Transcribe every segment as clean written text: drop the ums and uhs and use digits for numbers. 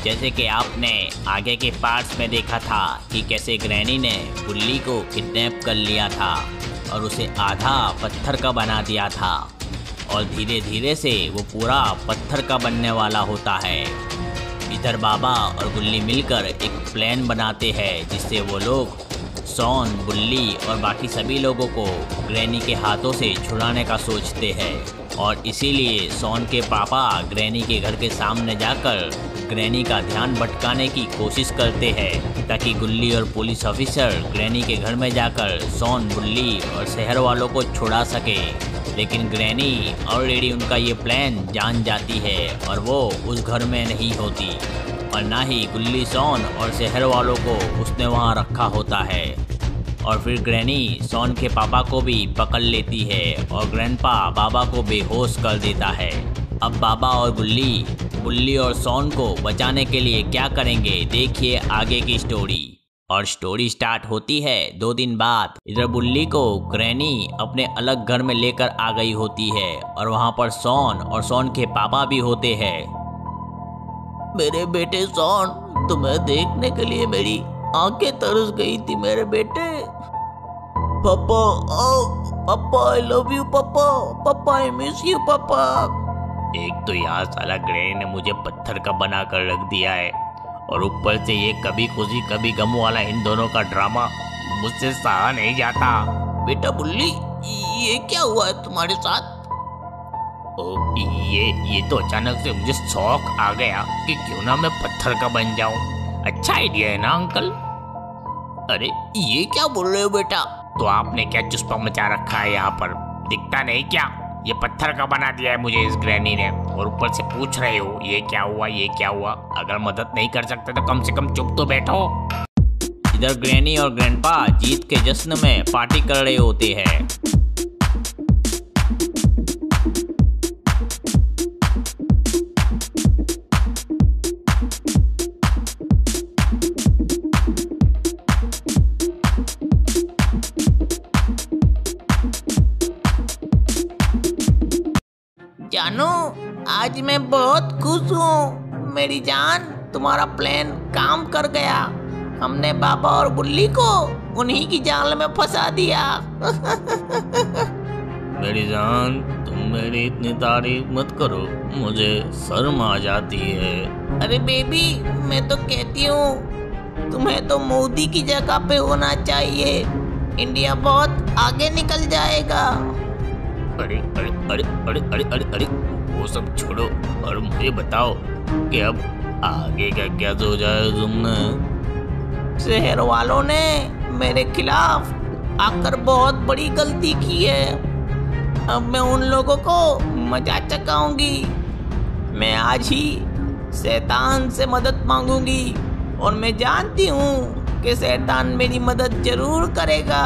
जैसे कि आपने आगे के पार्ट्स में देखा था कि कैसे ग्रैनी ने बुल्ली को किडनैप कर लिया था और उसे आधा पत्थर का बना दिया था और धीरे धीरे से वो पूरा पत्थर का बनने वाला होता है। इधर बाबा और गुल्ली मिलकर एक प्लान बनाते हैं जिससे वो लोग सॉन, बुल्ली और बाकी सभी लोगों को ग्रैनी के हाथों से छुड़ाने का सोचते हैं और इसीलिए सॉन के पापा ग्रैनी के घर के सामने जाकर ग्रैनी का ध्यान भटकाने की कोशिश करते हैं ताकि गुल्ली और पुलिस ऑफिसर ग्रैनी के घर में जाकर सॉन, बुल्ली और शहर वालों को छुड़ा सके। लेकिन ग्रैनी ऑलरेडी उनका ये प्लान जान जाती है और वो उस घर में नहीं होती और ना ही गुल्ली, सॉन और शहर वालों को उसने वहाँ रखा होता है। और फिर ग्रैनी सॉन के पापा को भी पकड़ लेती है और ग्रैंडपा बाबा को बेहोश कर देता है। अब बाबा और गुल्ली, बुल्ली और सॉन को बचाने के लिए क्या करेंगे, देखिए आगे की स्टोरी। और स्टोरी स्टार्ट होती है 2 दिन बाद। इधर बुल्ली को ग्रैनी अपने अलग घर में लेकर आ गई होती है और वहाँ पर सॉन और सॉन के पापा भी होते हैं। मेरे बेटे सॉन, तुम्हें देखने के लिए मेरी आंखें तरस गई थी मेरे बेटे। पापा, पापा आई लव यू पापा, पापा आई मिस यू पापा। एक तो यहाँ साला ग्रैनी ने मुझे पत्थर का बना कर रख दिया है और ऊपर से ये कभी खुशी कभी गम वाला इन दोनों का ड्रामा मुझसे सहा नहीं जाता। बेटा बुल्ली, ये क्या हुआ है तुम्हारे साथ? ये तो अचानक से मुझे शौक आ गया कि क्यों ना मैं पत्थर का बन जाऊं। अच्छा आइडिया है ना अंकल? अरे ये क्या बोल रहे हो बेटा? तो आपने क्या चुस्पा मचा रखा है यहाँ पर, दिखता नहीं क्या? ये पत्थर का बना दिया है मुझे इस ग्रैनी ने और ऊपर से पूछ रहे हो ये क्या हुआ, ये क्या हुआ? अगर मदद नहीं कर सकते तो कम से कम चुप तो बैठो। इधर ग्रैनी और ग्रैंडपा जीत के जश्न में पार्टी कर रहे होते हैं। जानू, आज मैं बहुत खुश हूँ मेरी जान, तुम्हारा प्लान काम कर गया। हमने बाबा और बुल्ली को उन्हीं की जाल में फंसा दिया। मेरी जान, तुम मेरी इतनी तारीफ मत करो, मुझे शर्म आ जाती है। अरे बेबी, मैं तो कहती हूँ तुम्हें तो मोदी की जगह पे होना चाहिए, इंडिया बहुत आगे निकल जाएगा। अरे अरे अरे अरे अरे अरे अरे वो सब छोड़ो और मुझे बताओ कि अब आगे का क्या सोचा है तुमने? शहर वालों ने मेरे खिलाफ आकर बहुत बड़ी गलती की है। अब मैं उन लोगों को मजा चखाऊंगी। मैं आज ही शैतान से मदद मांगूंगी और मैं जानती हूँ कि शैतान मेरी मदद जरूर करेगा।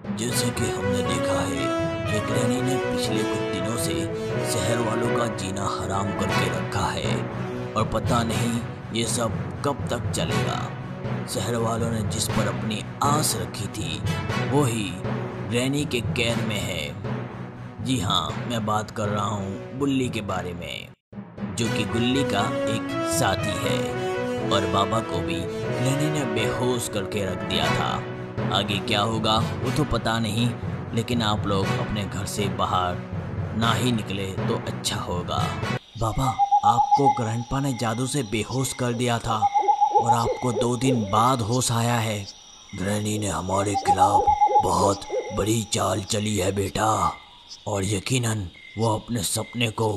जैसे कि हमने देखा है कि ग्रैनी ने पिछले कुछ दिनों से शहर वालों का जीना हराम करके रखा है और पता नहीं ये सब कब तक चलेगा। शहर वालों ने जिस पर अपनी आस रखी थी वो ही ग्रैनी के कैद में है। जी हाँ, मैं बात कर रहा हूँ बुल्ली के बारे में, जो कि गुल्ली का एक साथी है और बाबा को भी ग्रैनी ने बेहोश करके रख दिया था। आगे क्या होगा वो तो पता नहीं, लेकिन आप लोग अपने घर से बाहर ना ही निकले तो अच्छा होगा। बाबा, आपको ग्रैंडपा ने जादू से बेहोश कर दिया था और आपको 2 दिन बाद होश आया है। ग्रैनी ने हमारे खिलाफ बहुत बड़ी चाल चली है बेटा, और यकीनन वो अपने सपने को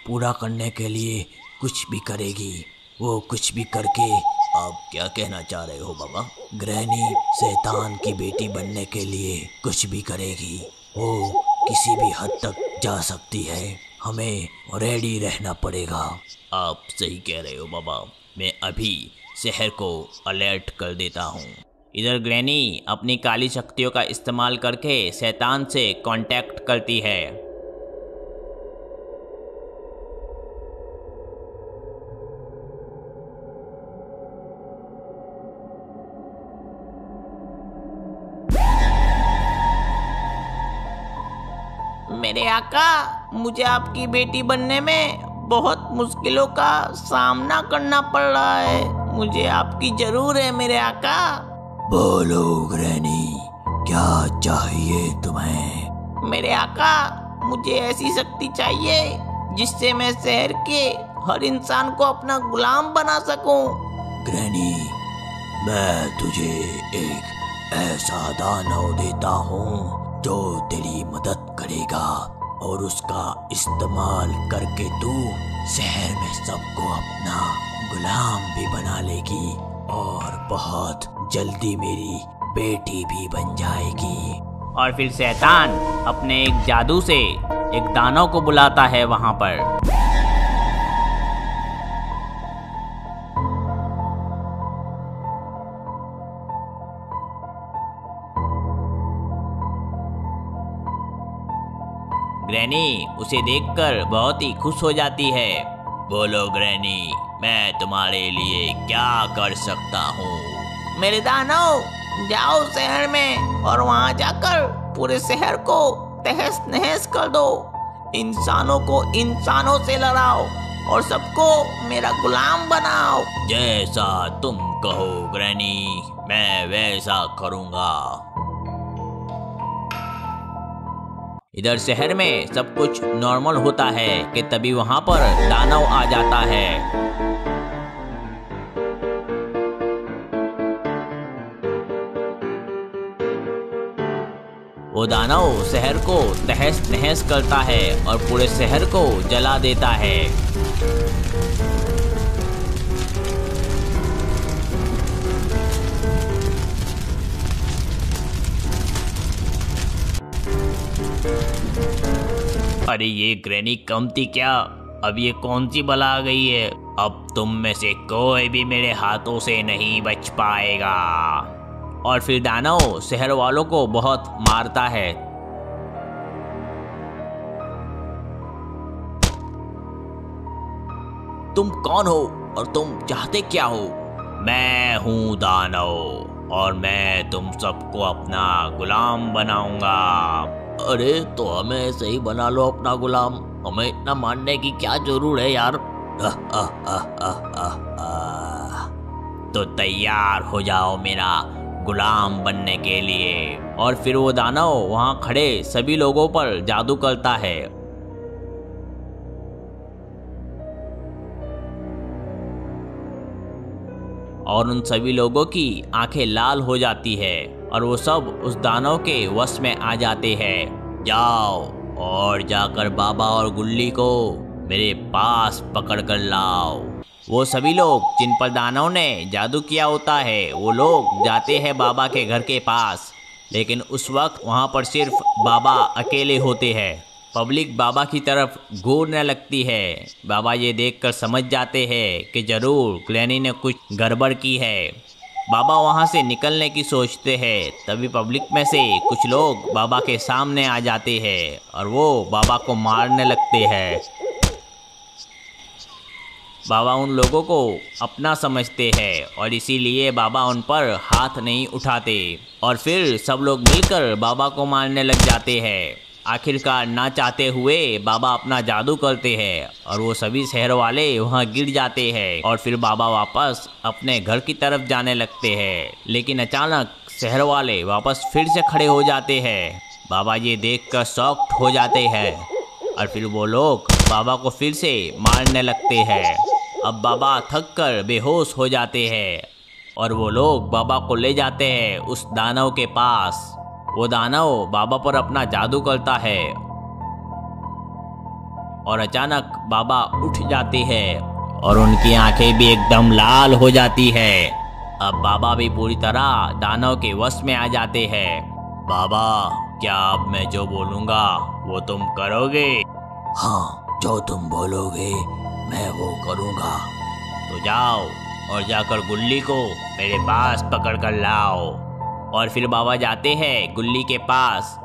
पूरा करने के लिए कुछ भी करेगी। वो कुछ भी करके, आप क्या कहना चाह रहे हो बाबा? ग्रैनी शैतान की बेटी बनने के लिए कुछ भी करेगी, वो किसी भी हद तक जा सकती है। हमें रेडी रहना पड़ेगा। आप सही कह रहे हो बाबा, मैं अभी शहर को अलर्ट कर देता हूँ। इधर ग्रैनी अपनी काली शक्तियों का इस्तेमाल करके शैतान से कांटेक्ट करती है। मेरे आका, मुझे आपकी बेटी बनने में बहुत मुश्किलों का सामना करना पड़ रहा है। मुझे आपकी जरूर है मेरे आका। बोलो ग्रैनी, क्या चाहिए तुम्हें? मेरे आका, मुझे ऐसी शक्ति चाहिए जिससे मैं शहर के हर इंसान को अपना गुलाम बना सकूं। ग्रैनी, मैं तुझे एक ऐसा दानव देता हूँ जो तेरी मदद करेगा और उसका इस्तेमाल करके तू शहर में सबको अपना गुलाम भी बना लेगी और बहुत जल्दी मेरी बेटी भी बन जाएगी। और फिर शैतान अपने एक जादू से एक दानव को बुलाता है वहां पर। ग्रैनी उसे देखकर बहुत ही खुश हो जाती है। बोलो ग्रैनी, मैं तुम्हारे लिए क्या कर सकता हूँ? मेरे दानव, जाओ शहर में और वहां जाकर पूरे शहर को तहस नहस कर दो। इंसानों को इंसानों से लड़ाओ और सबको मेरा गुलाम बनाओ। जैसा तुम कहो ग्रैनी, मैं वैसा करूँगा। इधर शहर में सब कुछ नॉर्मल होता है कि तभी वहां पर दानव आ जाता है। वो दानव शहर को तहस नहस करता है और पूरे शहर को जला देता है। अरे ये ग्रैनी कम थी क्या? अब ये कौन सी बला आ गई है? अब तुम में से कोई भी मेरे हाथों से नहीं बच पाएगा। और फिर दानव शहर वालों को बहुत मारता है। तुम कौन हो और तुम चाहते क्या हो? मैं हूँ दानव और मैं तुम सबको अपना गुलाम बनाऊंगा। अरे तो हमें ऐसे ही बना लो अपना गुलाम, हमें इतना मानने की क्या जरूरत है यार। तो तैयार हो जाओ मेरा गुलाम बनने के लिए। और फिर वो दानव वहां खड़े सभी लोगों पर जादू करता है। और उन सभी लोगों की आंखें लाल हो जाती है और वो सब उस दानव के वश में आ जाते हैं। जाओ और जाकर बाबा और गुल्ली को मेरे पास पकड़ कर लाओ। वो सभी लोग जिन पर दानव ने जादू किया होता है वो लोग जाते हैं बाबा के घर के पास, लेकिन उस वक्त वहाँ पर सिर्फ बाबा अकेले होते हैं। पब्लिक बाबा की तरफ घूरने लगती है। बाबा ये देखकर समझ जाते हैं कि जरूर ग्रैनी ने कुछ गड़बड़ की है। बाबा वहाँ से निकलने की सोचते हैं, तभी पब्लिक में से कुछ लोग बाबा के सामने आ जाते हैं और वो बाबा को मारने लगते हैं। बाबा उन लोगों को अपना समझते हैं और इसीलिए बाबा उन पर हाथ नहीं उठाते और फिर सब लोग मिलकर बाबा को मारने लग जाते हैं। आखिरकार ना चाहते हुए बाबा अपना जादू करते हैं और वो सभी शहर वाले वहाँ गिर जाते हैं और फिर बाबा वापस अपने घर की तरफ जाने लगते हैं। लेकिन अचानक शहर वाले वापस फिर से खड़े हो जाते हैं। बाबा ये देखकर शॉक्ड हो जाते हैं और फिर वो लोग बाबा को फिर से मारने लगते हैं। अब बाबा थक कर बेहोश हो जाते हैं और वो लोग बाबा को ले जाते हैं उस दानव के पास। वो दानव बाबा पर अपना जादू करता है और अचानक बाबा उठ जाते हैं और उनकी आंखें भी एकदम लाल हो जाती है। अब बाबा भी पूरी तरह दानव के वश में आ जाते हैं। बाबा, क्या अब मैं जो बोलूँगा वो तुम करोगे? हाँ, जो तुम बोलोगे मैं वो करूँगा। तो जाओ और जाकर गुल्ली को मेरे पास पकड़ कर लाओ। और फिर बाबा जाते हैं गुल्ली के पास।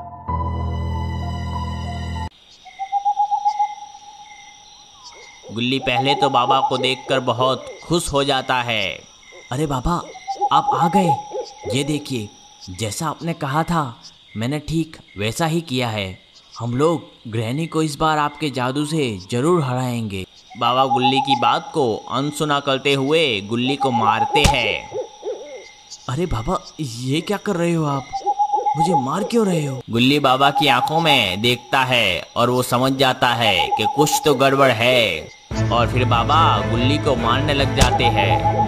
गुल्ली पहले तो बाबा को देखकर बहुत खुश हो जाता है। अरे बाबा, आप आ गए। ये देखिए, जैसा आपने कहा था मैंने ठीक वैसा ही किया है। हम लोग ग्रैनी को इस बार आपके जादू से जरूर हराएंगे। बाबा गुल्ली की बात को अनसुना करते हुए गुल्ली को मारते हैं। अरे बाबा, ये क्या कर रहे हो आप? मुझे मार क्यों रहे हो? गुल्ली बाबा की आंखों में देखता है और वो समझ जाता है कि कुछ तो गड़बड़ है, और फिर बाबा गुल्ली को मारने लग जाते हैं।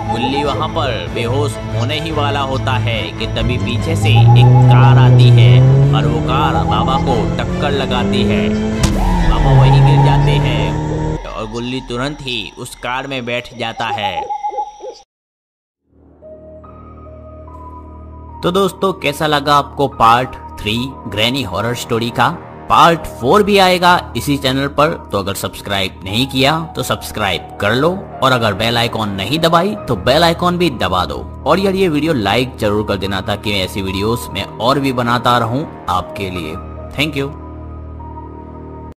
गुल्ली वहां पर बेहोश होने ही वाला होता है कि तभी पीछे से एक कार आती है और वो कार बाबा को टक्कर लगाती है। बाबा वहीं गिर जाते हैं और गुल्ली तुरंत ही उस कार में बैठ जाता है। तो दोस्तों, कैसा लगा आपको पार्ट 3 ग्रैनी हॉरर स्टोरी का? पार्ट 4 भी आएगा इसी चैनल पर, तो अगर सब्सक्राइब नहीं किया तो सब्सक्राइब कर लो, और अगर बेल आइकॉन नहीं दबाई तो बेल आइकॉन भी दबा दो। और यार, ये वीडियो लाइक जरूर कर देना ताकि ऐसी वीडियोस मैं और भी बनाता रहूं आपके लिए। Thank you.